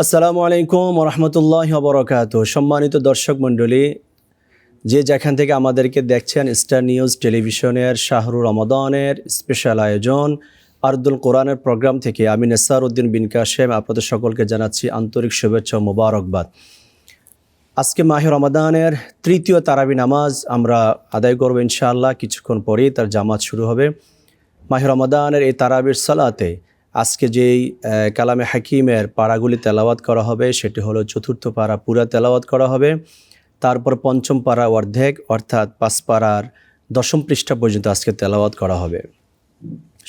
আসসালামু আলাইকুম রহমতুল্লাহ বরকাত। সম্মানিত দর্শক মণ্ডলী, যে যেখান থেকে আমাদেরকে দেখছেন, স্টার নিউজ টেলিভিশনের শাহরুর রমাদানের স্পেশাল আয়োজন আরদুল কোরআনের প্রোগ্রাম থেকে আমি নেসার উদ্দিন বিন কাশেম আপনাদের সকলকে জানাচ্ছি আন্তরিক শুভেচ্ছা ও মোবারকবাদ। আজকে মাহে রমাদানের তৃতীয় তারাবি নামাজ আমরা আদায় করব ইনশাআল্লাহ। কিছুক্ষণ পরেই তার জামাত শুরু হবে। মাহে রমাদানের এই তারাবির সালাতে আজকে যেই কালামে হাকিমের পারাগুলি তেলাওয়াত করা হবে সেটি হলো চতুর্থ পারা পুরা তেলাওয়াত করা হবে। তারপর পঞ্চম পারা অর্ধেক অর্থাৎ 5 পারার 10ম পৃষ্ঠা পর্যন্ত আজকে তেলাওয়াত করা হবে।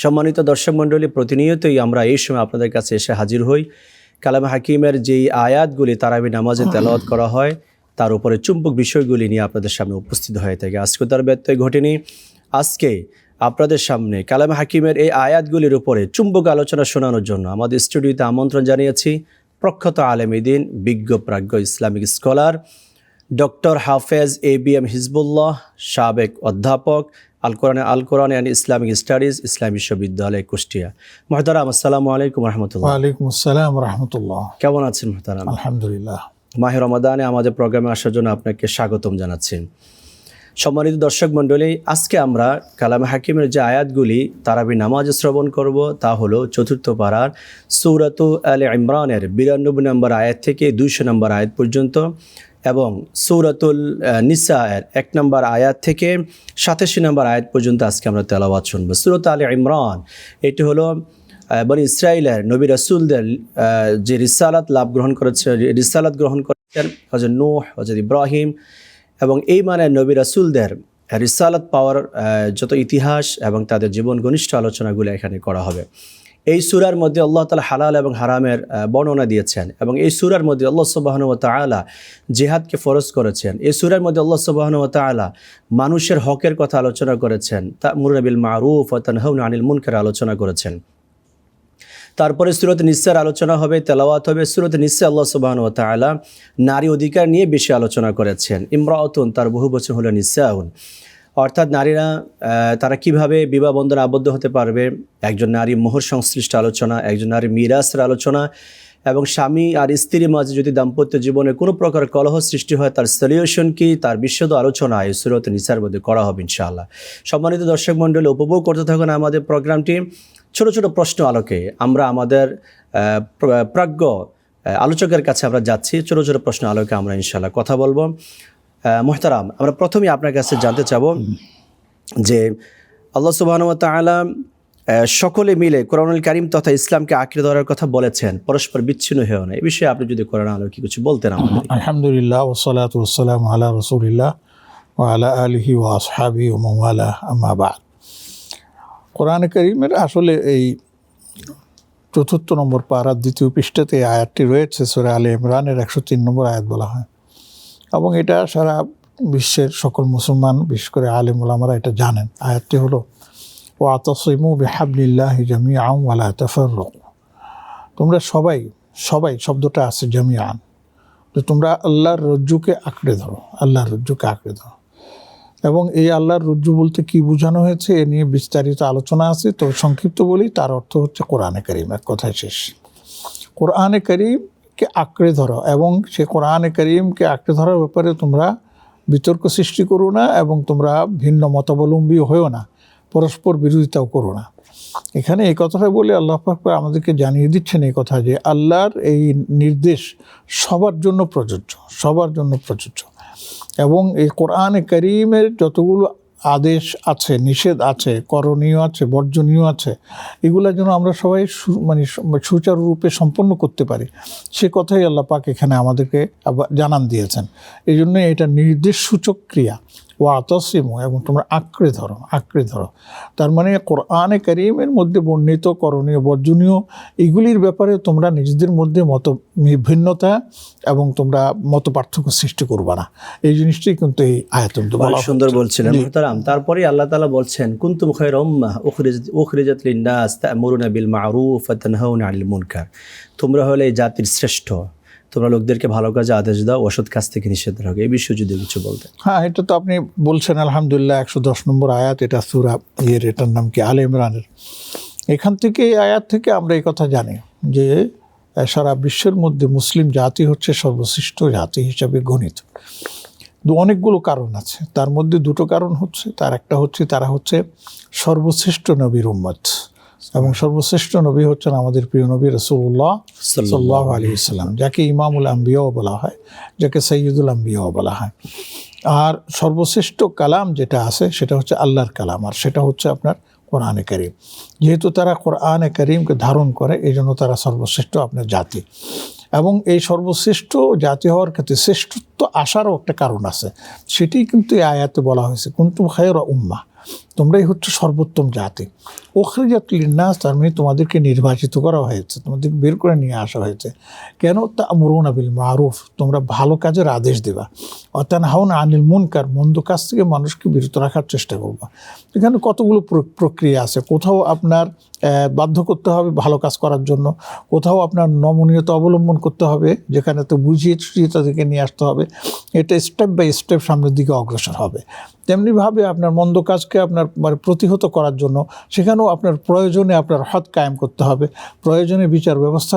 সম্মানিত দর্শক মণ্ডলী, প্রতিনিয়তই আমরা এই সময় আপনাদের কাছে এসে হাজির হই। কালামে হাকিমের যেই আয়াতগুলি তারাবি নামাজে তেলাওয়াত করা হয় তার উপরে চুম্বক বিষয়গুলি নিয়ে আপনাদের সামনে উপস্থিত হয়ে থাকে। আজকে তার ব্যত্যয় ঘটেনি। আজকে আপনাদের সামনে কালামে হাকিমের এই আয়াতগুলির উপরে চুম্বক আলোচনা শোনানোর জন্য আমাদের স্টুডিওতে আমন্ত্রণ জানিয়েছি প্রখ্যাত আলেম-ই-দ্বীন, বিজ্ঞ প্রাজ্ঞ ইসলামিক স্কলার ডক্টর হাফেজ এবিএম হিজবুল্লাহ, সাবেক অধ্যাপক আল কোরআন অ্যান্ড ইসলামিক স্টাডিজ ইসলামী বিশ্ববিদ্যালয় কুষ্টিয়া। মুহতারাম, আসসালামু আলাইকুম রহমতুল্লাহ। ওয়ালাইকুম আসসালাম রহমতুল্লাহ। কেমন আছেন মুহতারাম? আলহামদুলিল্লাহ। মাহে রমাদানে আমাদের প্রোগ্রামে আসার জন্য আপনাকে স্বাগতম জানাচ্ছি। সম্মানিত দর্শক মণ্ডলী, আজকে আমরা কালামে হাকিমের যে আয়াতগুলি তারাবি নামাজে শ্রবণ করব তা হলো চতুর্থ পারার সূরাত আলে ইমরানের 92 নম্বর আয়াত থেকে 200 নম্বর আয়াত পর্যন্ত এবং সূরাতুল নিসায়ের 1 নম্বর আয়াত থেকে 87 নম্বর আয়াত পর্যন্ত আজকে আমরা তেলাওয়াত শুনব। সূরাত আলে ইমরান এটি হলো বনি ইসরাইলের নবী রাসূলদের যে রিসালাত গ্রহণ করেছেন হযরত নূহ, হযরত ইব্রাহিম এবং এই নবী রাসূলদের রিসালাত পাওয়ার যত ইতিহাস এবং তাদের জীবন ঘনিষ্ঠ আলোচনাগুলো এখানে করা হবে। এই সূরার মধ্যে আল্লাহ তাআলা হালাল এবং হারামের বর্ণনা দিয়েছেন এবং এই সূরার মধ্যে আল্লাহ সুবহানাহু ওয়া তাআলা জিহাদকে ফরজ করেছেন। এই সূরার মধ্যে আল্লাহ সুবহানাহু ওয়া তাআলা মানুষের হকের কথা আলোচনা করেছেন, তা'মুরুনা বিল মা'রুফ ওয়া তানহাউনা আনিল মুনকার আলোচনা করেছেন। তারপরে সূরাত নিসার আলোচনা হবে, তেলাওয়াত হবে। সূরাত নিসা আল্লাহ সুবহানাহু ওয়া তাআলা নারী অধিকার নিয়ে বেশি আলোচনা করেছেন। ইমরাআতুন, তার বহু বচন হলো নিসাউন, অর্থাৎ নারীরা তারা কিভাবে বিবাহ বন্ধনে আবদ্ধ হতে পারবে। একজন নারী মোহর সংশ্লিষ্ট আলোচনা, একজন নারী মিরাসের আলোচনা এবং স্বামী আর স্ত্রীর মাঝে যদি দাম্পত্য জীবনে কোনো প্রকার কলহ সৃষ্টি হয় তার সলিউশন কি, তার বিশদ আলোচনা এই সূরাত নিসার মধ্যে করা হবে ইনশাআল্লাহ। সম্মানিত দর্শক মণ্ডলী, উপভোগ করতে থাকুন আমাদের প্রোগ্রামটি। ছোট ছোট প্রশ্ন আলোকে আমরা আমাদের প্রাজ্ঞ আলোচকের কাছে আমরা যাচ্ছি। ছোট ছোট প্রশ্ন আলোকে আমরা ইনশাআল্লাহ কথা বলবো। মুহতারাম, আমরা প্রথমেই আপনার কাছে জানতে চাব যে আল্লাহ সুবহানাহু ওয়া তাআলা সকলে মিলে কোরআনুল কারীম তথা ইসলামকে আঁকড়ে ধরার কথা বলেছেন, পরস্পর বিচ্ছিন্ন হয়েও না। এই বিষয়ে আপনি যদি কোরআন আলোকে কিছু বলতেন আমাদের। আলহামদুলিল্লাহ ওয়াসসালাতু ওয়াসসালামু আলা রাসূলিল্লাহ ওয়া আলা আলিহি ওয়া আসহাবিহি ওয়া মান ওয়ালা, আম্মা বা'দ। কোরআন কারীমের আসলে এই 4 নম্বর পারার 2য় পৃষ্ঠাতে আয়াতটি রয়েছে। সূরা আলে ইমরানের 103 নম্বর আয়াত বলা হয় এবং এটা সারা বিশ্বের সকল মুসলমান, বিশেষ করে আলেম ওলামারা এটা জানেন। আয়াতটি হলো ওয়াতাসিমু বিহাবলিল্লাহি জামিআন ওয়া লা তাফাররাকু। তোমরা সবাই শব্দটা আছে জামিআন, তো তোমরা আল্লাহর রজ্জুকে আঁকড়ে ধরো, আল্লাহর রজ্জুকে আঁকড়ে ধরো। এবং এই আল্লাহর রজ্জু বলতে কি বোঝানো হয়েছে এ নিয়ে বিস্তারিত আলোচনা আছে, তো সংক্ষিপ্ত বলি, তার অর্থ হচ্ছে কোরআনে কারীম। এক কথায় শেষ, কোরআনে কারীমকে আঁকড়ে ধরো এবং সে কোরআনে কারীমকে আঁকড়ে ধরার ব্যাপারে তোমরা বিতর্ক সৃষ্টি করো না এবং তোমরা ভিন্ন মতাবলম্বী হয়েও না, পরস্পর বিরোধিতাও করো না। এখানে এই কথাটা বলে আল্লাহ পাক আমাদেরকে জানিয়ে দিচ্ছেন এই কথা যে আল্লাহর এই নির্দেশ সবার জন্য প্রযোজ্য এবং এই কোরআনে কারীমের যতগুলো আদেশ আছে, নিষেধ আছে, করণীয় আছে, বর্জনীয় আছে, এগুলো যেন আমরা সবাই সুচারুরূপে সম্পন্ন করতে পারি, সে কথাই আল্লাহ পাক এখানে আমাদেরকে জানান দিয়েছেন। এই জন্য এটা নির্দেশ সূচক ক্রিয়া, ওয়াতাসিমু, এবং তোমরা আঁকড়ে ধরো। তার মানে কোরআনে কারীমের মধ্যে বর্ণিত করণীয় বর্জনীয় এগুলির ব্যাপারে তোমরা নিজেদের মধ্যে ভিন্নতা এবং তোমরা মত পার্থক্য সৃষ্টি করবা না। এই জিনিসটাই কিন্তু এই আয়াতের মধ্যে বলা সুন্দর বলছিলেন মুহতারাম। তারপরে আল্লাহ তাআলা বলছেন কুনতুম খায়রা উম্মাহ উখরিজাত লিন-নাস তা'মুরুনা বিল মা'রুফ ওয়া তানহাউনা আনিল মুনকার। তোমরা হলে এই জাতির শ্রেষ্ঠ, তোমরা লোকদেরকে ভালো কাজে আদেশ দাও, অসৎ কাজ থেকে নিষেধ রাখো। এই বিষয়ে যদি কিছু বলতেন। হ্যাঁ, এটা তো আপনি বলছেন আলহামদুলিল্লাহ। 110 নম্বর আয়াত, এটা সূরা এটার নাম কি আলে ইমরানের। এখান থেকে এই আয়াত থেকে আমরা এই কথা জানি যে সারা বিশ্বের মধ্যে মুসলিম জাতি হচ্ছে সর্বশ্রেষ্ঠ জাতি হিসাবে গণিত। অনেকগুলো কারণ আছে, তার মধ্যে দুটো কারণ হচ্ছে, তার একটা হচ্ছে তারা হচ্ছে সর্বশ্রেষ্ঠ নবীর উম্মত, এবং সর্বশ্রেষ্ঠ নবী হচ্ছেন আমাদের প্রিয় নবী রাসূলুল্লাহ সাল্লাল্লাহু আলাইহি ওয়াসাল্লাম, যাকে ইমামুল আম্বিয়াও বলা হয়, যাকে সাইয়্যিদুল আম্বিয়াও বলা হয়। আর সর্বশ্রেষ্ঠ কালাম যেটা আছে সেটা হচ্ছে আল্লাহর কালাম, আর সেটা হচ্ছে আপনার কোরআনে কারীম। যেহেতু তারা কোরআনে কারীমকে ধারণ করে, এই জন্য তারা সর্বশ্রেষ্ঠ আপনার জাতি। এবং এই সর্বশ্রেষ্ঠ জাতি হওয়ার ক্ষেত্রে শ্রেষ্ঠত্ব আসারও একটা কারণ আছে, সেটি কিন্তু এই আয়াতে বলা হয়েছে, কুনতুম খায়রা উম্মাহ, তোমরাই হচ্ছে সর্বোত্তম জাতি। উখরিজাত লিন্নাস, তার মানে তোমাদেরকে নির্বাচিত করা হয়েছে, তোমাদের বের করে নিয়ে আসা হয়েছে। কেন? তা'মুরুনা বিল মারুফ, তোমরা ভালো কাজের আদেশ দেবা, ওয়া তানহাউনা আনিল মুনকার, মন্দ কাজ থেকে মানুষকে বিরত রাখার চেষ্টা করবা। এখানে কতগুলো প্রক্রিয়া আছে, কোথাও আপনার বাধ্য করতে হবে ভালো কাজ করার জন্য, কোথাও আপনার নমনীয়তা অবলম্বন করতে হবে, যেখানে তো বুঝিয়ে সুঝিয়ে তাদেরকে নিয়ে আসতে হবে। এটা স্টেপ বাই স্টেপ সামনের দিকে অগ্রসর হবে। তেমনিভাবে আপনার মন্দ কাজকে আপনার প্রতিহত করার জন্য সেখানেও আপনার প্রয়োজনে আপনার হদ কায়েম করতে হবে, প্রয়োজনে বিচার ব্যবস্থা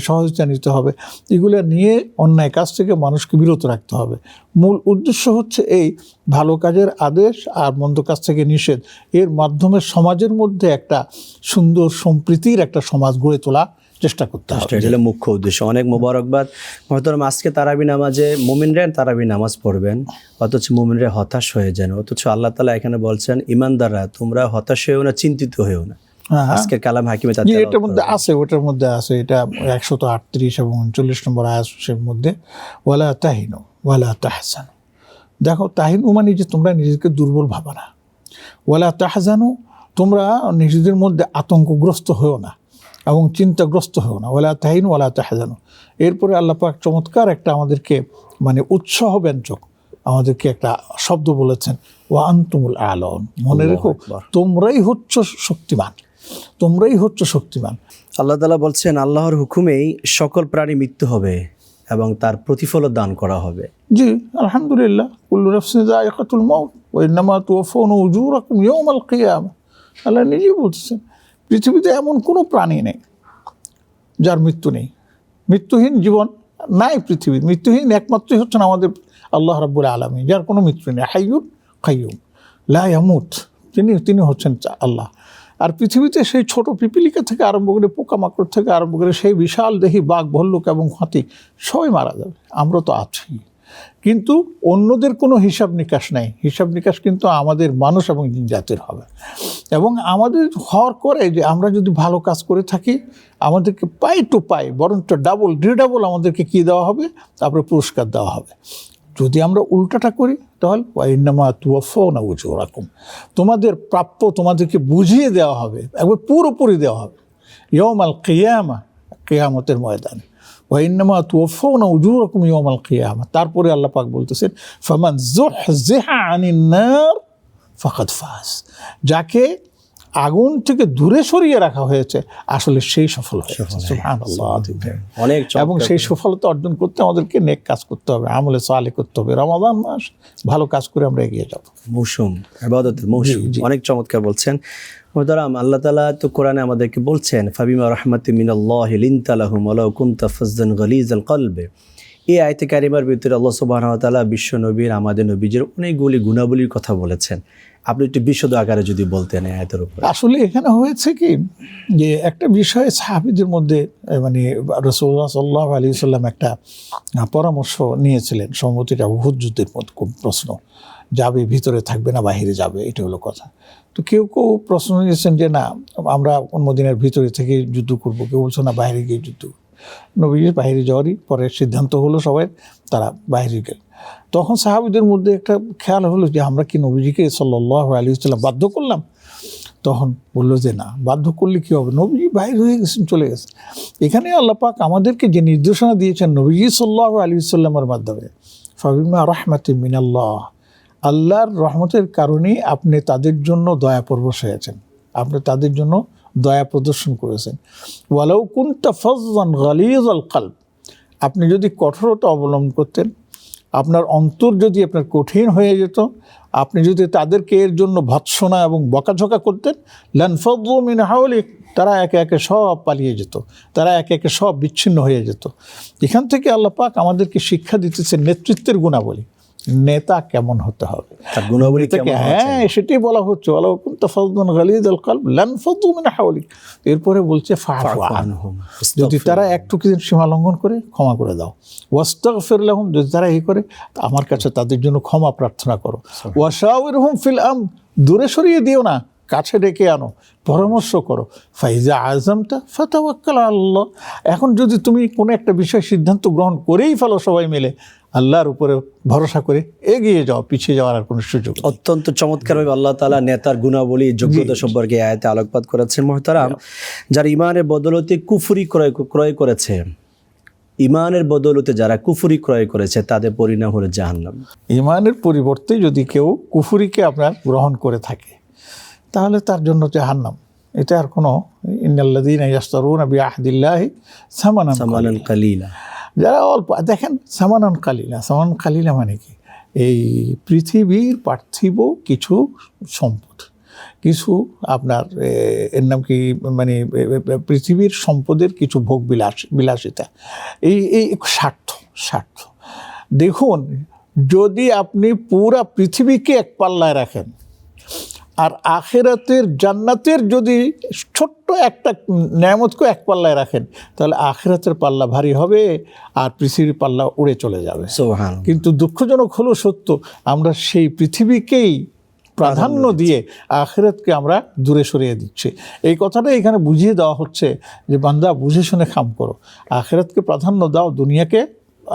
সহযোগিতা নিতে হবে। এগুলো নিয়ে অন্যায় কাজ থেকে মানুষকে বিরত রাখতে হবে। মূল উদ্দেশ্য হচ্ছে এই ভালো কাজের আদেশ আর মন্দ কাজ থেকে নিষেধ, এর মাধ্যমে সমাজের মধ্যে একটা সুন্দর সম্প্রীতির একটা সমাজ গড়ে তোলা চেষ্টা করতে হবে। এটা হলো মুখ্য উদ্দেশ্য। অনেক মোবারকবাদ মহতরম। আজকে তারাবি নামাজে মুমিনরা তারাবি নামাজ পড়বেন, অথচ মুমিনরা হতাশ হয়ে যান, অথচ আল্লাহ তাআলা এখানে বলছেন ইমানদাররা তোমরা হতাশ হয়েও না, চিন্তিত হয়েও না। আজকে কালাম হাকিমে এটার মধ্যে আছে, ওটার মধ্যে আছে, এটা 138 এবং 39 নম্বর আয়াতের মধ্যে, ওয়ালা তাহিনু ওয়ালা তাহজানু। দেখো, তাহিনু মানে যে তোমরা নিজেকে দুর্বল ভাবা না, ওয়ালা তাহজানু তোমরা নিজেদের মধ্যে আতঙ্কগ্রস্ত হয়েও না এবং চিন্তাগ্রস্ত হয়েও না, ওয়ালা তাহিনু ওয়ালা তাহজানু। এরপরে আল্লাহ পাক চমৎকার একটা আমাদেরকে উৎসাহ ব্যঞ্জক আমাদেরকে একটা শব্দ বলেছেন, ওয়া আনতুমুল আ'লাউন, মনে রেখো তোমরাই হচ্ছ শক্তিমান, তোমরাই হচ্ছ শক্তিমান। আল্লাহ তাআলা বলছেন আল্লাহর হুকুমেই সকল প্রাণী মৃত্যু হবে এবং তার প্রতিফলও দান করা হবে। জি আলহামদুলিল্লাহ, কুল্লু নাফসিন যায়িকাতুল মাউত ওয়া ইন্নামা তুওয়াফাউনা উজুরাকুম ইয়াওমাল কিয়ামাহ। আল্লাহ নিজেই বলছেন পৃথিবীতে এমন কোনো প্রাণী নেই যার মৃত্যু নেই, মৃত্যুহীন জীবন নাই পৃথিবীর। মৃত্যুহীন একমাত্রই হচ্ছেন আমাদের আল্লাহ রাব্বুল আলামিন, যার কোনো মৃত্যু নেই। হাইয়ুন কাইয়ুম লা ইয়ামুত, তিনি হচ্ছেন আল্লাহ। আর পৃথিবীতে সেই ছোট পিপিলিকা থেকে আরম্ভ করে পোকামাকড় থেকে আরম্ভ করে সেই বিশাল দেহি বাঘ ভল্লুক এবং হাতি সবাই মারা যাবে, আমরা তো আছি। কিন্তু অন্যদের কোনো হিসাব নিকাশ নাই, হিসাব নিকাশ কিন্তু আমাদের মানুষ এবং জিন জাতির হবে। এবং আমাদের হওয়ার করে যে আমরা যদি ভালো কাজ করে থাকি আমাদেরকে পাই টু পাই, বরঞ্চ ডাবল রিডাবল আমাদেরকে কী দেওয়া হবে, তারপরে পুরস্কার দেওয়া হবে। যদি আমরা উল্টাটা করি তাহলে ওয়া ইন্নামা তুওয়াফাউনা উজুরাকুম, তোমাদের প্রাপ্য তোমাদেরকে বুঝিয়ে দেওয়া হবে, একবার পুরোপুরি দেওয়া হবে ইয়াউমাল কিয়ামা, কিয়ামতের ময়দানে। ওয়া ইন্নামা তুওয়াফাউনা উজুরাকুম ইয়াউমাল কিয়ামা। তারপরে আল্লাহ পাক বলতেছেন ফামান যুহযিহা আনিন নার ফাকাদ ফাজ, যাকে আগুন থেকে দূরে সরিয়ে রাখা হয়েছে আসলে সেই সফল হয়েছে। সুবহানাল্লাহ। অনেক এবং সেই সফলতা অর্জন করতে আমাদেরকে নেক কাজ করতে হবে, আমলে সালেহ করতে হবে। রমাদান মাস, ভালো কাজ করে আমরা এগিয়ে যাব। মৌসুম, ইবাদতের মৌসুম। অনেক চমৎকার বলছেন মুহতারাম। আল্লাহ তাআলা তো কোরআনে আমাদেরকে বলছেন ফাবিমা রাহমাতিন মিনাল্লাহি লিনতা লাহুম ওয়ালাউ কুনতা ফাজ্জান গালিজাল কলবে। এই আয়াতে কারিমার ভিতরে আল্লাহ সুবহানাহু ওয়া তাআলা বিশ্ব নবীর, আমাদের নবীজির অনেকগুলি গুণাবলীর কথা বলেছেন। আপনি একটু বিশদ আকারে যদি বলতেন এই আয়াতের উপরে। আসলে এখানে হয়েছে কি যে একটা বিষয়ে সাহাবীদের মধ্যে রাসূলুল্লাহ সাল্লাল্লাহু আলাইহি ওয়াসাল্লাম একটা পরামর্শ নিয়েছিলেন, সম্মতিটা উহুদ যুদ্ধের মতো প্রশ্ন, যাবে ভিতরে থাকবে না বাইরে যাবে, এটা হলো কথা। তো কেউ কেউ প্রশ্ন নিয়েছেন যে না আমরা মদিনার ভিতরে থেকে যুদ্ধ করব, কেউ বলছে না বাইরে গিয়ে যুদ্ধ। নবীজি বাইরে যাওয়ারই পরে সিদ্ধান্ত হলো সবাই, তারা বাইরে গেল। তখন সাহাবীদের মধ্যে একটা খেয়াল হলো যে আমরা কি নবীজিকে সাল্লাল্লাহু আলাইহি ওয়াসাল্লাম বাধ্য করলাম? তখন বললো যে না, বাধ্য করলে কী হবে, নবীজি বাইরে হয়ে গেছেন, চলে গেছেন। এখানে আল্লাহ পাক আমাদেরকে যে নির্দেশনা দিয়েছেন নবীজি সাল্লাল্লাহু আলাইহি ওয়াসাল্লামের মাধ্যমে, ফাবিমা রাহমাতিন মিনাল্লাহ, আল্লাহর রহমতের কারণেই আপনি তাদের জন্য দয়াপরবশ হয়েছেন, আপনি তাদের জন্য দয়া প্রদর্শন করেছেন। ওয়ালাউ কুনতা ফাজ্জান গালিজাল কলব, আপনি যদি কঠোরতা অবলম্বন করতেন, আপনার অন্তর যদি আপনার কঠিন হয়ে যেত, আপনি যদি তাদেরকে এর জন্য ভৎসনা এবং বকাঝকা করতেন, লানফাদ্দু মিন হাওলিক, তারা একে একে সব পালিয়ে যেত, তারা একে একে সব বিচ্ছিন্ন হয়ে যেত। এখান থেকে আল্লাহ পাক আমাদেরকে শিক্ষা দিতেছে নেতৃত্বের গুণাবলী, নেতা কেমন হতে হবে, তার গুণাবলী নেতাকে, কেমন হওয়া হ্যাঁ সেটাই বলা হচ্ছে, ওয়ালাউ কুনতা ফাযযান গালিযাল কলব লানফাদ্দু মিন হাওলিক। এরপরে বলছে ফা'ফু আনহুম, যদি তারা একটু সীমা লঙ্ঘন করে ক্ষমা করে দাও। ওয়াস্তাগফির লাহুম, যদি তারা এই করে আমার কাছে তাদের জন্য ক্ষমা প্রার্থনা করো। ওয়াশাওিরহুম ফিল আমর, দূরে সরিয়ে দিও না, কাছে ডেকে আনো, পরামর্শ করো। ফাইজা আযমতা ফাতাওয়াক্কাল আলাল্লাহ, এখন যদি তুমি কোনো একটা বিষয় সিদ্ধান্ত গ্রহণ করেই ফেলো সবাই মিলে, আল্লাহর উপরে ভরসা করে এগিয়ে যাও, পিছিয়ে যাওয়ার আর কোনো সুযোগ নেই। অত্যন্ত চমৎকারভাবে আল্লাহ তাআলা নেতার গুণাবলী, যোগ্যতা সম্পর্কে এই আয়াতে আলোকপাত করেছেন। মুহতারাম, যারা ইমানের বদৌলতে কুফরি ক্রয় করেছে, ইমানের বদৌলতে যারা কুফরি ক্রয় করেছে, তাদের পরিণাম হলো জাহান্নাম। ইমানের পরিবর্তে যদি কেউ কুফরিকে আপনার গ্রহণ করে থাকে, তাহলে তার জন্য জাহান্নাম। এটা আর কোনো ইন্নাল্লাযীনা ইয়াশতারুনা বিআহদিল্লাহি সামানান সামানান কালিলা, যারা অল্প, দেখেন সামানান কালিলা, সামানান কালিলা মানে কি, এই পৃথিবীর পার্থিব কিছু সম্পদ, কিছু আপনার এর নাম কি, মানে পৃথিবীর সম্পদের কিছু ভোগ বিলাসিতা, এই স্বার্থ। দেখুন, যদি আপনি পুরা পৃথিবীকে এক পাল্লায় রাখেন আর আখিরাতের জান্নাতের যদি ছোট্ট একটা নেয়ামতকে এক পাল্লায় রাখেন, তাহলে আখিরাতের পাল্লা ভারী হবে আর পৃথিবীর পাল্লা উড়ে চলে যাবে। সুবহানাল্লাহ। কিন্তু দুঃখজনক হলো সত্য, আমরা সেই পৃথিবীকেই প্রাধান্য দিয়ে আখিরাতকে আমরা দূরে সরিয়ে দিচ্ছি। এই কথাটা এখানে বুঝিয়ে দেওয়া হচ্ছে যে বান্দা বুঝে শুনে কাম করো, আখিরাতকে প্রাধান্য দাও, দুনিয়াকে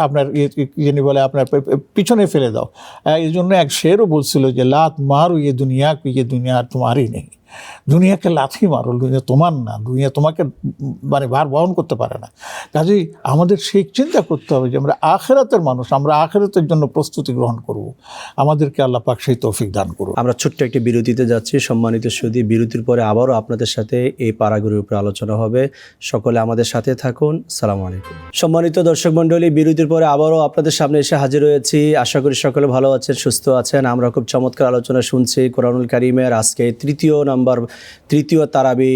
আপনার যিনি বলে আপনার পিছনে ফেলে দাও। এই জন্য এক শেরও বলছিল যে লাত মারু ইয়ে দুনিয়া তোমারই নেই, দুনিয়াকে লাথি মারো, দুনিয়া তোমার না, দুনিয়া তোমাকে মানে ভার বহন করতে পারে না। কাজেই আমাদের সেই চিন্তা করতে হবে যে আমরা আখিরাতের মানুষ, আমরা আখিরাতের জন্য প্রস্তুতি গ্রহণ করব। আমাদেরকে আল্লাহ পাক সেই তৌফিক দান করুন। আমরা ছোট্ট একটি বিরতিতে যাচ্ছি। সম্মানিত সুধী, বিরতির পরে আবারও আপনাদের সাথে এই পারাগুলির উপরে আলোচনা হবে। সকলে আমাদের সাথে থাকুন। সালামু আলাইকুম। সম্মানিত দর্শক মণ্ডলী, বিরতির পরে আবারও আপনাদের সামনে এসে হাজির হয়েছি। আশা করি সকলে ভালো আছেন, সুস্থ আছেন। আমরা খুব চমৎকার আলোচনা শুনছি কোরআনুল কারীমের। আজকে তৃতীয় তারাবি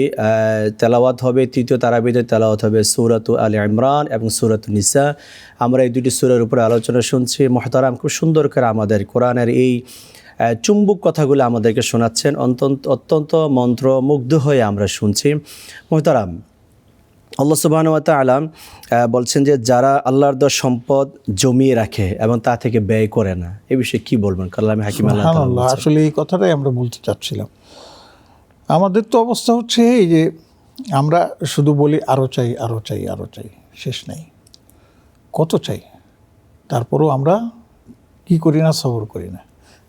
তেলাওয়াত হবে। তৃতীয় তারাবিতে তেলাওয়াত হবে সূরাতু আলে ইমরান এবং সূরাতু নিসা। আমরা এই দুটি সূরার উপরে আলোচনা শুনছি। মুহতারাম, খুব সুন্দর করে আমাদের কোরআনের এই চুম্বক কথাগুলো আমাদেরকে শোনাচ্ছেন। অত্যন্ত মন্ত্রমুগ্ধ হয়ে আমরা শুনছি। মুহতারাম, আল্লাহ সুবহানাহু ওয়া তাআলা বলছেন যে যারা আল্লাহর দেওয়া সম্পদ জমিয়ে রাখে এবং তা থেকে ব্যয় করে না, এ বিষয়ে কি বলবেন? কালামে হাকিম আল্লাহ তাআলা বলছেন। আসলে এই কথাটাই আমরা বলতে চাচ্ছিলাম। আমাদের তো অবস্থা হচ্ছে এই যে আমরা শুধু বলি আরও চাই, আরও চাই, আরও চাই, শেষ নেই, কত চাই, তারপরও আমরা কি করি না, সবর করি না।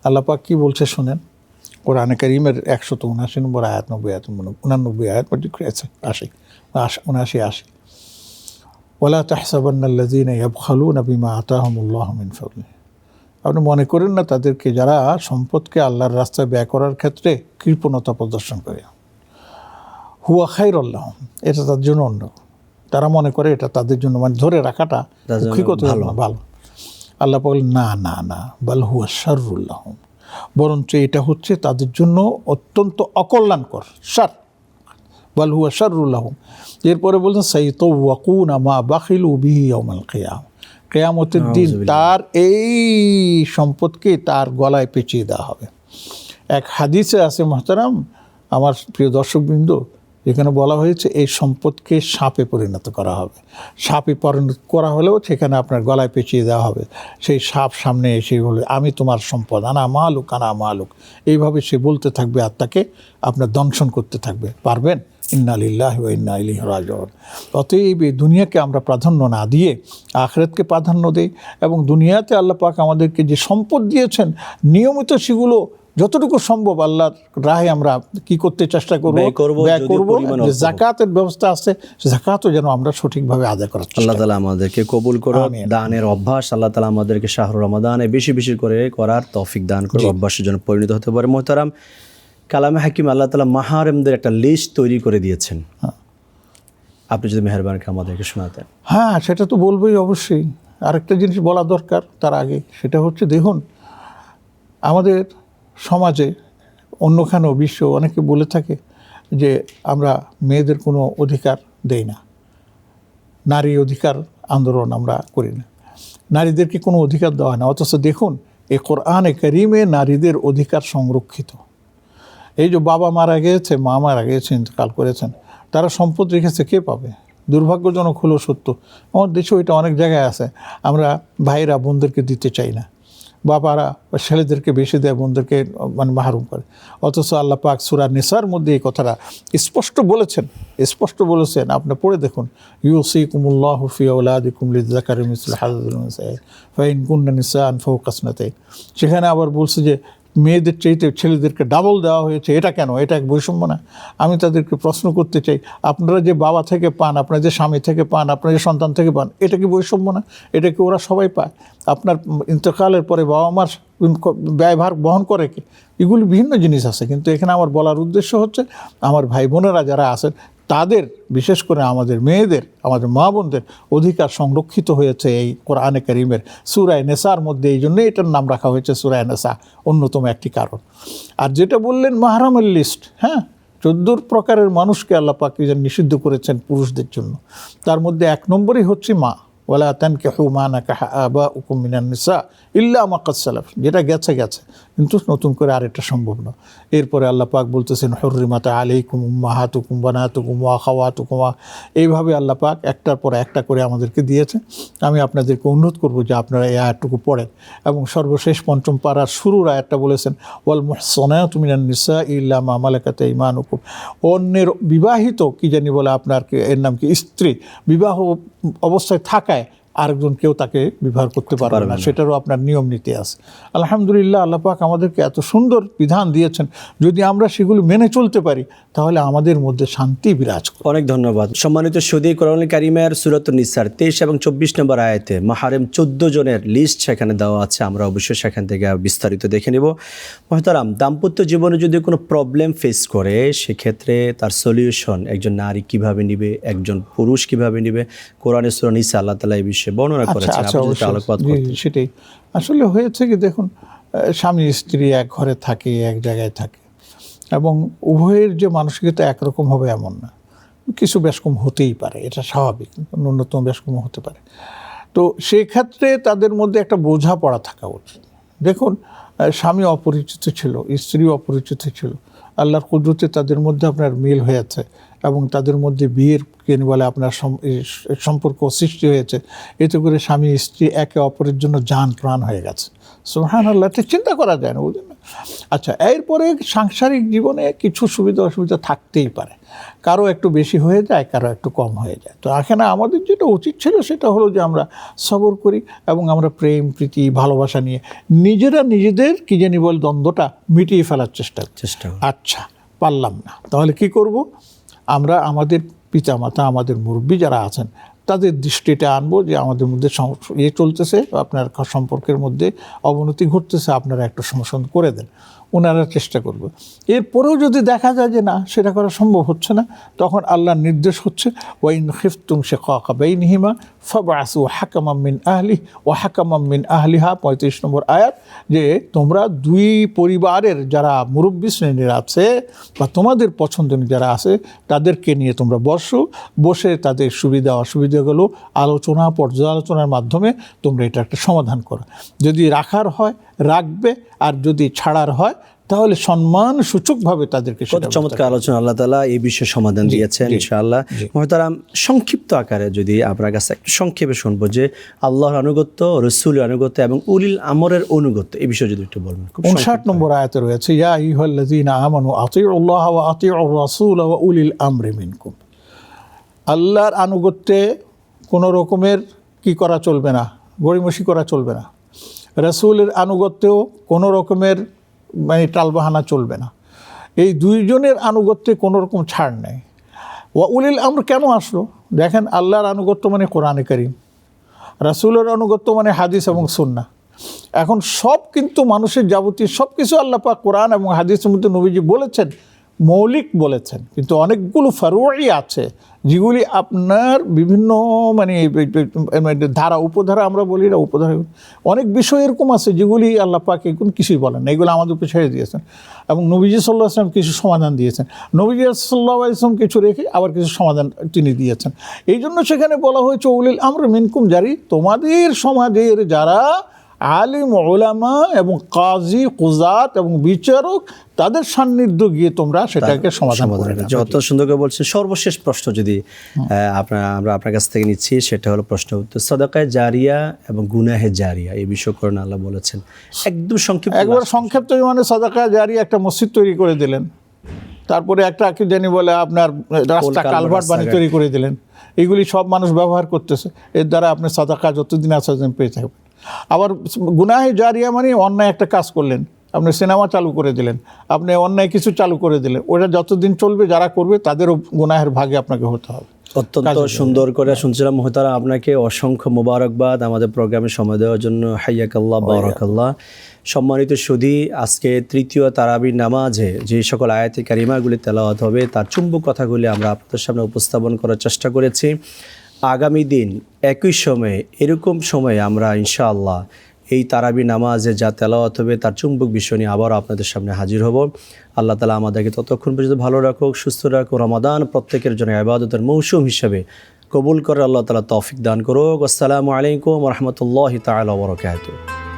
আল্লাহ পাক কি বলছে শুনেন, কোরআনে কারীমের 179 নম্বর আয়াত, 89 আয়াত, 80 ওয়ালা তাহসাবান্নাল্লাযীনা ইয়াবখালুনা বিমা আতাহুমুল্লাহু মিন ফাদলিহি, আপনি মনে করেন না তাদেরকে যারা সম্পদকে আল্লাহর রাস্তায় ব্যয় করার ক্ষেত্রে কৃপণতা প্রদর্শন করে, হুয়া খায়রুল লাহুম, এটা তাদের জন্য অন্য, তারা মনে করে এটা তাদের জন্য মানে ধরে রাখাটা ভালো। আল্লাহ বলেন না না না, বাল হুয়া শাররুল লাহুম, বরঞ্চ এটা হচ্ছে তাদের জন্য অত্যন্ত অকল্যাণকর, শার, বাল হুয়া শাররুল লাহুম। এরপরে বলছেন সাইতাওয়াকুনা মা বাখিলু বিহি ইয়াউমাল কিয়ামা, কিয়ামতের দিন তার এই সম্পদকে তার গলায় পেঁচিয়ে দেওয়া হবে। এক হাদিসে আছে মুহতারাম আমার প্রিয় দর্শকবৃন্দ, যেখানে বলা হয়েছে এই সম্পদকে সাপে পরিণত করা হবে। সাপে পরিণত করা হলেও সেখানে আপনার গলায় পেঁচিয়ে দেওয়া হবে। সেই সাপ সামনে এসে বলে আমি তোমার সম্পদ, আনা মালুক, আনা মালুক, এইভাবে সে বলতে থাকবে আর তাকে আপনার দংশন করতে থাকবে। পারবেন? ইন্না লিল্লাহি ওয়া ইন্না ইলাইহি রাজিউন। অতএব এই দুনিয়াকে আমরা প্রাধান্য না দিয়ে আখিরাতকে প্রাধান্য দেই, এবং দুনিয়াতে আল্লাহ পাক আমাদেরকে যে সম্পদ দিয়েছেন নিয়মিত সেগুলো যতটুকু সম্ভব আল্লাহর রাহে আমরা কি করতে চেষ্টা করব, ব্যয় করব। যে যাকাতের ব্যবস্থা আছে, যাকাতও যেন আমরা সঠিকভাবে আদায় করার চেষ্টা করি। আল্লাহ তাআলা আমাদেরকে কবুল করুন। দানের অভ্যাস আল্লাহ তাআলা আমাদেরকে শাহরুর রমাদানে বেশি বেশি করে করার তৌফিক দান করুন, অভ্যাসের জন্য পরিণত হতে পারে। মুহতারাম, কালামে হাকিম আল্লাহ তাআলা মাহারিমদের একটা লিস্ট তৈরি করে দিয়েছেন। আপনি যদি মেহেরবানি করে আমাদেরকে শোনাতেন। হ্যাঁ, সেটা তো বলবোই অবশ্যই। আরেকটা জিনিস বলা দরকার তার আগে, সেটা হচ্ছে দেখুন আমাদের সমাজে অন্যখানেও বিশ্ব অনেকে বলে থাকে যে আমরা মেয়েদের কোনো অধিকার দেই না, নারী অধিকার আন্দোলন আমরা করি না, নারীদেরকে কোনো অধিকার দেওয়া হয় না। অথচ দেখুন এই কোরআনে কারিমে নারীদের অধিকার সংরক্ষিত। এই যে বাবা মারা গিয়েছে, মা মারা গিয়েছে, ইন্তেকাল করেছেন, তারা সম্পদ রেখেছে, কে পাবে? দুর্ভাগ্যজনক হলো সত্য, আমার দেশেও এটা অনেক জায়গায় আছে। আমরা ভাইরা বোনদেরকে দিতে চাই না, বাবারা ছেলেদেরকে বেশি দেয়, বোনদেরকে মানে মাহরুম করে। অথচ আল্লাহ পাক সূরা নিসার মধ্যে এই কথাটা স্পষ্ট বলেছেন, আপনি পড়ে দেখুন, ইউসিকুমুল্লাহু ফি আওলাদিকুম লিয-যাকারি মিসলু হায্যিল উনসায়াইন ফাইন কুননা নিসাআন ফাওকা ইসনাতাইন। সেখানে আবার বলছে যে মেয়েদের চাইতে ছেলেদেরকে ডাবল দেওয়া হয়েছে, এটা কেন? এটা এক বৈষম্য না? আমি তাদেরকে প্রশ্ন করতে চাই, আপনারা যে বাবা থেকে পান, আপনারা যে স্বামী থেকে পান, আপনারা যে সন্তান থেকে পান, এটা কি বৈষম্য না? এটা কি ওরা সবাই পায়? আপনার ইন্তেকালের পরে বাবা মার ব্যয়ভার বহন করে কি? এগুলি ভিন্ন জিনিস আছে। কিন্তু এখানে আমার বলার উদ্দেশ্য হচ্ছে আমার ভাই বোনেরা যারা আছেন তাদের, বিশেষ করে আমাদের মেয়েদের, আমাদের মা বোনদের অধিকার সংরক্ষিত হয়েছে এই কোরআনে কারিমের সূরা নিসার মধ্যে। এই জন্যই এটার নাম রাখা হয়েছে সূরা নিসা, অন্যতম একটি কারণ। আর যেটা বললেন মাহরামের লিস্ট, হ্যাঁ, 14 প্রকারের মানুষকে আল্লাহ পাক নিষিদ্ধ করেছেন পুরুষদের জন্য। তার মধ্যে 1 নম্বরই হচ্ছে মা, ওয়ালা তানকিহু মা নাকাহা আবাউকুম মিনান নিসা ইল্লা মা ক্বাদ সালাফ, যেটা গেছে, কিন্তু নতুন করে আর এটা সম্ভব না। এরপরে আল্লাহ পাক বলতেছেন হুররিমাত আলাইকুম উম্মাহাতুকুম বানাতুকুম ওয়া আখাওয়াতুকুম, এইভাবে আল্লাহ পাক একটার পর একটা করে আমাদেরকে দিয়েছে। আমি আপনাদেরকে অনুরোধ করব যে আপনারা এই আয়াতটুকু পড়েন। এবং সর্বশেষ 5ম পারার শুরুর আয়াতটা বলেছেন ওয়াল মুহসানাতু মিনান নিসা ইল্লা মা মালাকাত আইমানুকুম, অন্যের বিবাহিত কি জানি বলে আপনার এর নাম কি স্ত্রী, বিবাহ অবস্থায় থাকায় আরেকজন কেউ তাকে বিবাহ করতে পারবে না, সেটারও আপনার নিয়ম নীতি আছে। আলহামদুলিল্লাহ, আল্লাহ পাক আমাদেরকে এত সুন্দর বিধান দিয়েছেন, যদি আমরা সেগুলো মেনে চলতে পারি তাহলে আমাদের মধ্যে শান্তি বিরাজ করে। অনেক ধন্যবাদ। সম্মানিত সুদী, কোরআনুল কারীমের সূরাতুন নিসার 23 এবং 24 নম্বর আয়াতে মাহরাম 14 জনের লিস্ট সেখানে দেওয়া আছে। আমরা অবশ্যই সেখান থেকে বিস্তারিত দেখে নেব। মুহতারাম, দাম্পত্য জীবনে যদি কোনো প্রবলেম ফেস করে সেক্ষেত্রে তার সলিউশন একজন নারী কিভাবে নেবে, একজন পুরুষ কিভাবে নেবে, কোরআনের সূরা নিসা আল্লাহ তাআলা এই বিষয়ে বর্ণনা করেছেন। আপনি যদি আলোকপাত করতেন। সেটাই আসলে হয়েছে কি, দেখুন, স্বামী স্ত্রী এক ঘরে থাকে, এক জায়গায় থাকে, এবং উভয়ের যে মানসিকতা একরকম হবে এমন না, কিছু বেশকম হতেই পারে, এটা স্বাভাবিক, ন্যূনতম বেশকম হতে পারে। তো সেই ক্ষেত্রে তাদের মধ্যে একটা বোঝাপড়া থাকা উচিত। দেখুন, স্বামী অপরিচিত ছিল, স্ত্রী অপরিচিত ছিল, আল্লাহর কুদরতে তাদের মধ্যে আপনার মিল হয়েছে এবং তাদের মধ্যে বিয়ের বলে আপনার সম্পর্ক সৃষ্টি হয়েছে। এতে করে স্বামী স্ত্রী একে অপরের জন্য জান প্রাণ হয়ে গেছে। সুবহানাল্লাহ, এটা চিন্তা করা যায় না, বুঝলেন? আচ্ছা, এরপরে সাংসারিক জীবনে কিছু সুবিধা অসুবিধা থাকতেই পারে, কারো একটু বেশি হয়ে যায়, কারো একটু কম হয়ে যায়। তো এখানে আমাদের যেটা উচিত ছিল সেটা হলো যে আমরা সবর করি এবং আমরা প্রেম প্রীতি ভালোবাসা নিয়ে নিজেরা নিজেদের কি জানি বল দ্বন্দ্বটা মিটিয়ে ফেলার চেষ্টা। আচ্ছা, পারলাম না, তাহলে কি করব? আমরা আমাদের পিতামাতা, আমাদের মুরব্বী যারা আছেন তাদের দৃষ্টিটা আনবো যে আমাদের মধ্যে চলতেছে, আপনার সম্পর্কের মধ্যে অবনতি ঘটতেছে, আপনারা একটু সমাধান করে দেন। ওনারা চেষ্টা করবে। এরপরেও যদি দেখা যায় যে না, সেটা করা সম্ভব হচ্ছে না, তখন আল্লাহর নির্দেশ হচ্ছে ওয়াইন খিফতুম শিকাকা বাইনিহিমা ফাবআসু হাকামান মিন আহলিহি ওয়া হাকামান মিন আহলিহা, 35 নম্বর আয়াত, যে তোমরা দুই পরিবারের যারা মুরব্বী শ্রেণীর আছে বা তোমাদের পছন্দের যারা আছে তাদেরকে নিয়ে তোমরা বসে তাদের সুবিধা অসুবিধাগুলো আলোচনা পর্যালোচনার মাধ্যমে তোমরা এটা একটা সমাধান করো। যদি রাখার হয় রাখবে, আর যদি ছাড়ার হয় তাহলে সম্মান সূচকভাবে তাদেরকে। চমৎকার আলোচনা, আল্লাহ তাআলা এই বিষয়ে সমাধান দিয়েছেন ইনশাআল্লাহ। মুহতারাম, সংক্ষিপ্ত আকারে যদি আপনার কাছে একটু সংক্ষেপে শুনবো যে আল্লাহর আনুগত্য, রাসূলের আনুগত্য এবং উলিল আমরের আনুগত্য, এই বিষয়ে যদি একটু বলবেন। 59 নম্বর আয়াতে রয়েছে ইয়া আইয়ুহাল্লাযীনা আমানু আতিউল্লাহ ওয়া আতিউর রাসূল ওয়া উলিল আমরি মিনকুম। আল্লাহর আনুগত্যে কোনো রকমের কি করা চলবে না, গড়িমসি করা চলবে না। রাসূলের আনুগত্যেও কোনো রকমের মানে টালবাহানা চলবে না। এই দুইজনের আনুগত্যে কোনো রকম ছাড় নেই। ওয়া উলিল আমর কেন আসলো? দেখেন, আল্লাহর আনুগত্য মানে কোরআনে কারীম, রাসূলের আনুগত্য মানে হাদিস এবং সুন্নাহ। এখন সব কিন্তু মানুষের যাবতীয় সব কিছু আল্লাহ পাক কোরআন এবং হাদিসের মধ্যে নবীজি বলেছেন, মৌলিক বলেছেন, কিন্তু অনেকগুলো ফারুই আছে যেগুলি আপনার বিভিন্ন মানে ধারা উপধারা আমরা বলি না, উপধারা অনেক বিষয় এরকম আছে যেগুলি আল্লাহ পাক এখন কিছুই বলেন না, এগুলো আমাদের উপর ছেড়ে দিয়েছেন। এবং নবীজি সাল্লাল্লাহু আলাইহি ওয়াসাল্লাম কিছু সমাধান দিয়েছেন, নবীজি সাল্লাল্লাহু আলাইহি ওয়াসাল্লাম কিছু রেখে আবার কিছু সমাধান তিনি দিয়েছেন। এই জন্য সেখানে বলা হয়েছে উলিল আমর মিনকুম জারি, তোমাদের সমাজের যারা আলিম ওলামা এবং কাজী কুজাত এবং বিচারক তাদের সান্নিধ্য গিয়ে তোমরা সেটাকে সমাধান করে নাও। যত সুন্দর করে বলছেন। সর্বশেষ প্রশ্ন যদি আমরা আপনার কাছ থেকে নিচ্ছি, সেটা হলো প্রশ্ন উত্তর সাদাকায়ে জারিয়া এবং গুনাহে জারিয়া এই বিষয় করে আল্লাহ বলেছেন একদম সংক্ষিপ্ত। একবার সংক্ষিপ্ত মানে সাদাকায়ে জারিয়া একটা মসজিদ তৈরি করে দিলেন, তারপরে একটা কি জানি বলে আপনার রাস্তা কালভার্ট বানিয়ে তৈরি করে দিলেন, এগুলি সব মানুষ ব্যবহার করতেছে, এর দ্বারা আপনি সাদাকা যতদিন আছে পেয়ে থাকবেন। আবার গুনাহে জারিয়া মানে অন্যায় একটা কাজ করলেন, আপনি সিনেমা চালু করে দিলেন, আপনি অন্যায় কিছু চালু করে দিলেন, ওটা যতদিন চলবে যারা করবে তাদেরও গুনাহের ভাগে আপনাকে হতে হবে। অত্যন্ত সুন্দর করে শুনছিলাম মোহতারাম, আপনাকে অসংখ্য মোবারকবাদ আমাদের প্রোগ্রামে সময় দেওয়ার জন্য। হাইয়াকাল্লাহ বারাকাল্লাহ। সম্মানিত সুধী, আজকে তৃতীয় তারাবির নামাজে যে সকল আয়াতে কারিমাগুলি তেলাওয়াত হবে তার চুম্বক কথাগুলি আমরা আপনাদের সামনে উপস্থাপন করার চেষ্টা করেছি। আগামী দিন একই সময়ে এরকম সময়ে আমরা ইনশাআল্লাহ এই তারাবি নামাজে যা তেলাওয়াত হবে তার চুম্বক বিষয় নিয়ে আবারও আপনাদের সামনে হাজির হব। আল্লাহ তাআলা আমাদেরকে ততক্ষণ পর্যন্ত ভালো রাখুক, সুস্থ রাখুক, রমাদান প্রত্যেকের জন্য ইবাদতের মৌসুম হিসেবে কবুল করে আল্লাহ তাআলা তৌফিক দান করুক। আসসালামু আলাইকুম ওয়া রাহমাতুল্লাহি তাআলা ওয়া বারাকাতুহু।